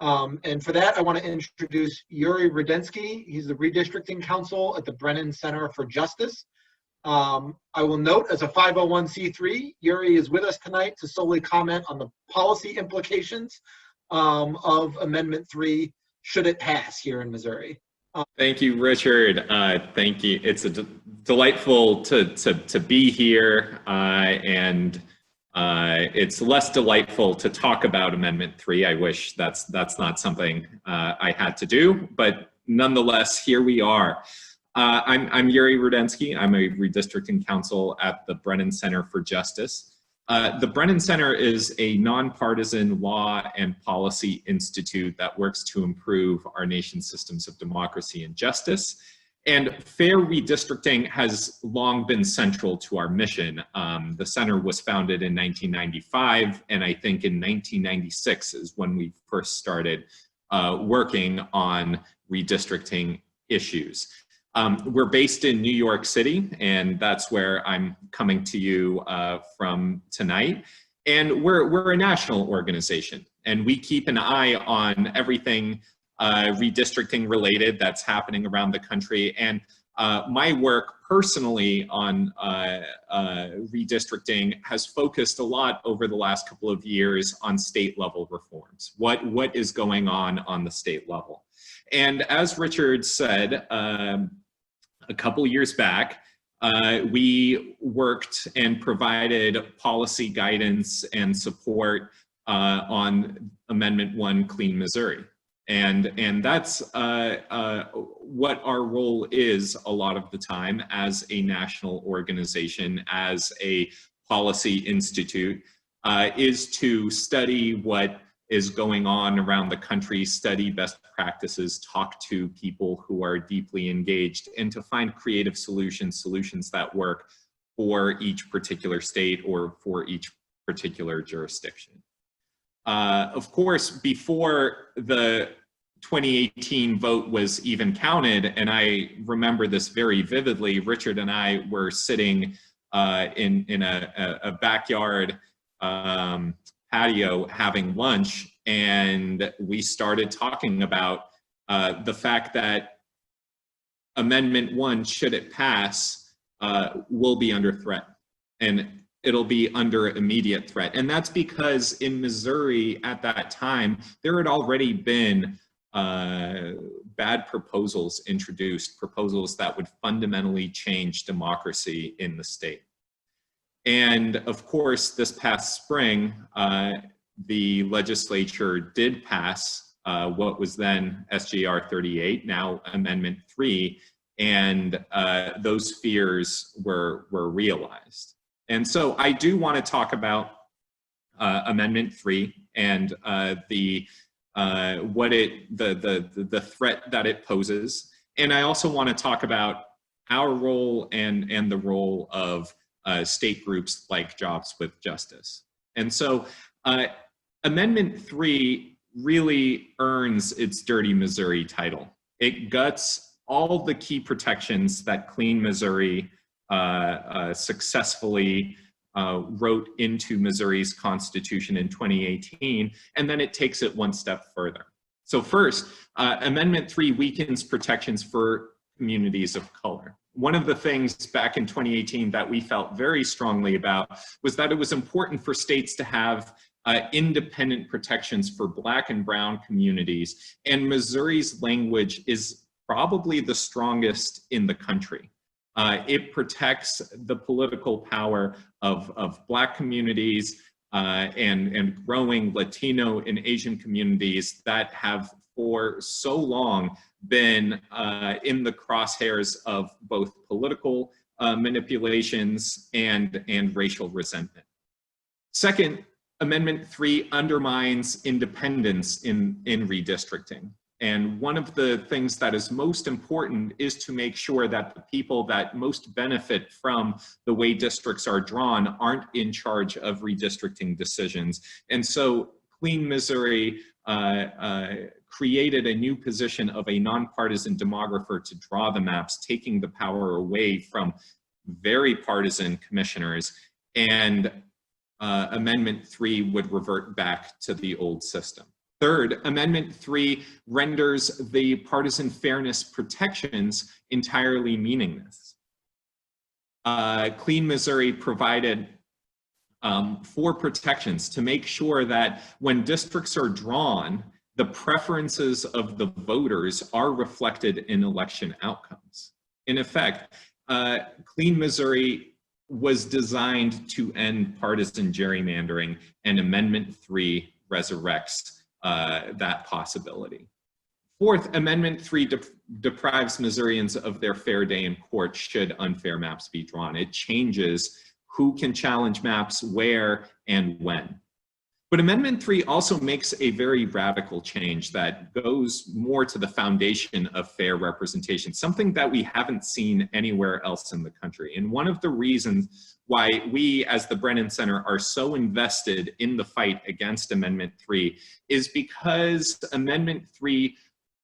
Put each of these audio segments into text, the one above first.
And for that, I want to introduce Yurij Rudensky. He's the Redistricting Counsel at the Brennan Center for Justice. I will note, as a 501c3, Yurij is with us tonight to solely comment on the policy implications of Amendment 3, should it pass here in Missouri. Thank you, Richard. Thank you. It's delightful to be here, and it's less delightful to talk about Amendment 3. I wish that's not something I had to do, but nonetheless, here we are. I'm Yurij Rudensky. I'm a redistricting counsel at the Brennan Center for Justice. The Brennan Center is a nonpartisan law and policy institute that works to improve our nation's systems of democracy and justice. And fair redistricting has long been central to our mission. The center was founded in 1995, and I think in 1996 is when we first started working on redistricting issues. We're based in New York City, and that's where I'm coming to you from tonight. And we're a national organization, and we keep an eye on everything redistricting related that's happening around the country. And my work personally on redistricting has focused a lot over the last couple of years on state level reforms. What is going on the state level? And as Richard said, a couple years back, we worked and provided policy guidance and support on Amendment 1 Clean Missouri. And that's what our role is a lot of the time as a national organization, as a policy institute, is to study what is going on around the country, study best practices, talk to people who are deeply engaged, and to find creative solutions that work for each particular state or for each particular jurisdiction. Of course, before the 2018 vote was even counted, and I remember this very vividly, Richard and I were sitting in a backyard patio having lunch, and we started talking about the fact that Amendment 1, should it pass, will be under threat, and it'll be under immediate threat. And that's because in Missouri at that time, there had already been bad proposals introduced, proposals that would fundamentally change democracy in the state. And of course, this past spring, the legislature did pass what was then SJR 38, now Amendment 3, and those fears were realized. And so I do want to talk about Amendment 3 and the threat that it poses. And I also want to talk about our role and the role of state groups like Jobs with Justice. And so Amendment 3 really earns its Dirty Missouri title. It guts all the key protections that Clean Missouri successfully wrote into Missouri's Constitution in 2018, and then it takes it one step further. So first, Amendment 3 weakens protections for communities of color. One of the things back in 2018 that we felt very strongly about was that it was important for states to have independent protections for Black and Brown communities, and Missouri's language is probably the strongest in the country. It protects the political power of Black communities and growing Latino and Asian communities that have for so long been in the crosshairs of both political manipulations and racial resentment. Second, Amendment 3 undermines independence in redistricting. And one of the things that is most important is to make sure that the people that most benefit from the way districts are drawn aren't in charge of redistricting decisions. And so Clean Missouri created a new position of a nonpartisan demographer to draw the maps, taking the power away from very partisan commissioners. And Amendment 3 would revert back to the old system. Third, Amendment 3 renders the partisan fairness protections entirely meaningless. Clean Missouri provided 4 protections to make sure that when districts are drawn, the preferences of the voters are reflected in election outcomes. In effect, Clean Missouri was designed to end partisan gerrymandering, and Amendment 3 resurrects that possibility. Fourth, Amendment 3 deprives Missourians of their fair day in court should unfair maps be drawn. It changes who can challenge maps, where, and when. But Amendment 3 also makes a very radical change that goes more to the foundation of fair representation, something that we haven't seen anywhere else in the country. And one of the reasons why we, as the Brennan Center, are so invested in the fight against Amendment 3 is because Amendment 3,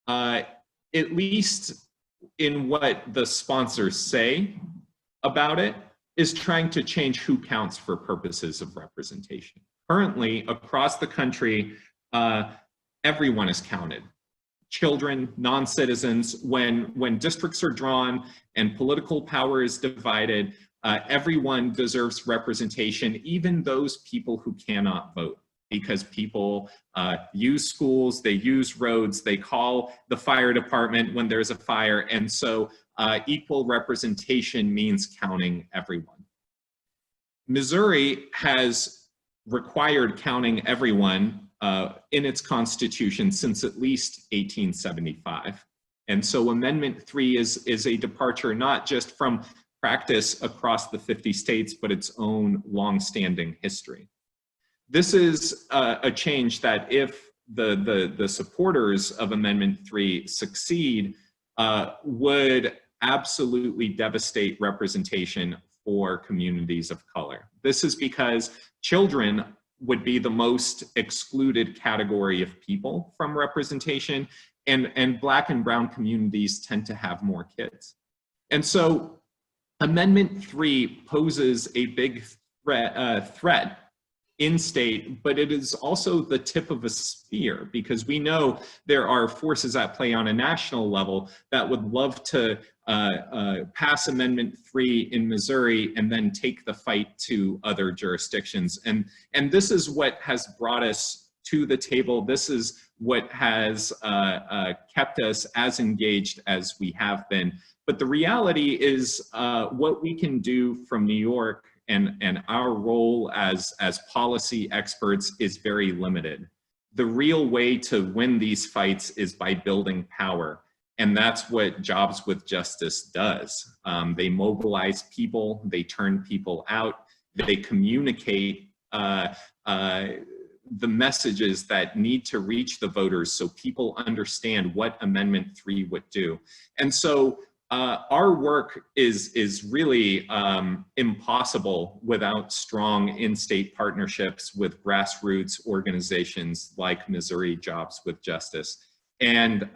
at least in what the sponsors say about it, is trying to change who counts for purposes of representation. Currently, across the country, everyone is counted. Children, non-citizens, when districts are drawn and political power is divided, everyone deserves representation, even those people who cannot vote, because people use schools, they use roads, they call the fire department when there's a fire, and so equal representation means counting everyone. Missouri has required counting everyone in its constitution since at least 1875. And so Amendment 3 is a departure not just from practice across the 50 states, but its own longstanding history. This is a change that if the supporters of Amendment 3 succeed, would absolutely devastate representation for communities of color. This is because children would be the most excluded category of people from representation, and Black and brown communities tend to have more kids. And so Amendment 3 poses a big threat in state, but it is also the tip of a spear, because we know there are forces at play on a national level that would love to pass Amendment 3 in Missouri and then take the fight to other jurisdictions. And this is what has brought us to the table. This is what has kept us as engaged as we have been. But the reality is what we can do from New York and our role as policy experts is very limited. The real way to win these fights is by building power. And that's what Jobs with Justice does. They mobilize people, they turn people out, they communicate the messages that need to reach the voters so people understand what Amendment 3 would do. And so our work is really impossible without strong in-state partnerships with grassroots organizations like Missouri Jobs with Justice. And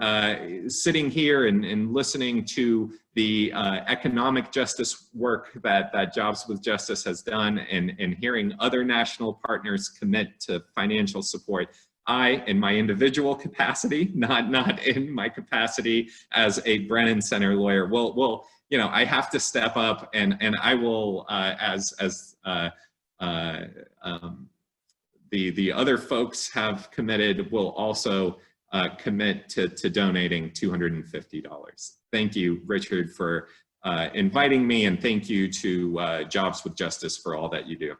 sitting here and listening to the economic justice work that Jobs with Justice has done, and hearing other national partners commit to financial support, I, in my individual capacity, not in my capacity as a Brennan Center lawyer, will I have to step up, and I will, as the other folks have committed, will also commit to donating $250. Thank you, Richard, for inviting me, and thank you to Jobs with Justice for all that you do.